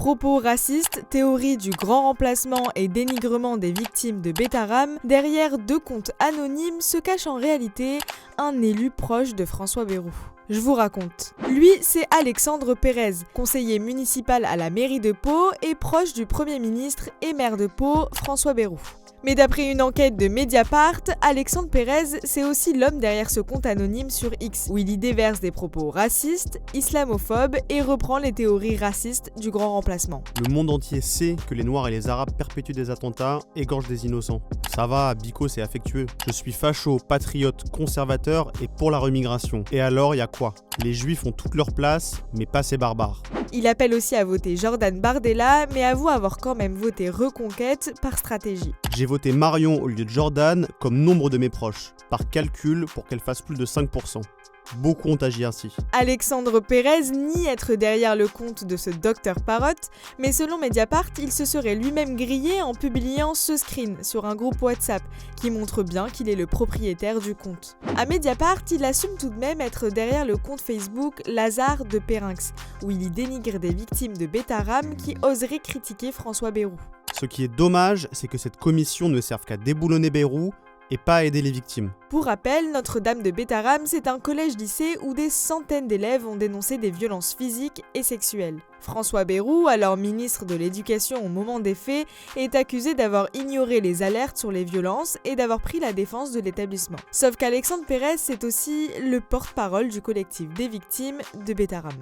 Propos racistes, théorie du grand remplacement et dénigrement des victimes de Betaram, derrière 2 comptes anonymes se cache en réalité un élu proche de François Bayrou. Je vous raconte. Lui, c'est Alexandre Pérez, conseiller municipal à la mairie de Pau et proche du Premier ministre et maire de Pau, François Bayrou. Mais d'après une enquête de Mediapart, Alexandre Pérez, c'est aussi l'homme derrière ce compte anonyme sur X, où il y déverse des propos racistes, islamophobes et reprend les théories racistes du grand remplacement. Le monde entier sait que les Noirs et les Arabes perpétuent des attentats, égorgent des innocents. Ça va, Bico, c'est affectueux. Je suis facho, patriote, conservateur et pour la remigration. Et alors, y a quoi? Les Juifs ont toute leur place, mais pas ces barbares. Il appelle aussi à voter Jordan Bardella, mais avoue avoir quand même voté Reconquête par stratégie. J'ai voté Marion au lieu de Jordan, comme nombre de mes proches, par calcul pour qu'elle fasse plus de 5%. Beaucoup ont agi ainsi. Alexandre Pérez nie être derrière le compte de ce Dr Parrot, mais selon Mediapart, il se serait lui-même grillé en publiant ce screen sur un groupe WhatsApp qui montre bien qu'il est le propriétaire du compte. À Mediapart, il assume tout de même être derrière le compte Facebook Lazare de Périnx, où il y dénigre des victimes de Betaram qui oseraient critiquer François Bayrou. Ce qui est dommage, c'est que cette commission ne serve qu'à déboulonner Bayrou et pas à aider les victimes. Pour rappel, Notre-Dame de Betaram, c'est un collège-lycée où des centaines d'élèves ont dénoncé des violences physiques et sexuelles. François Bayrou, alors ministre de l'Éducation au moment des faits, est accusé d'avoir ignoré les alertes sur les violences et d'avoir pris la défense de l'établissement. Sauf qu'Alexandre Pérez, c'est aussi le porte-parole du collectif des victimes de Betaram.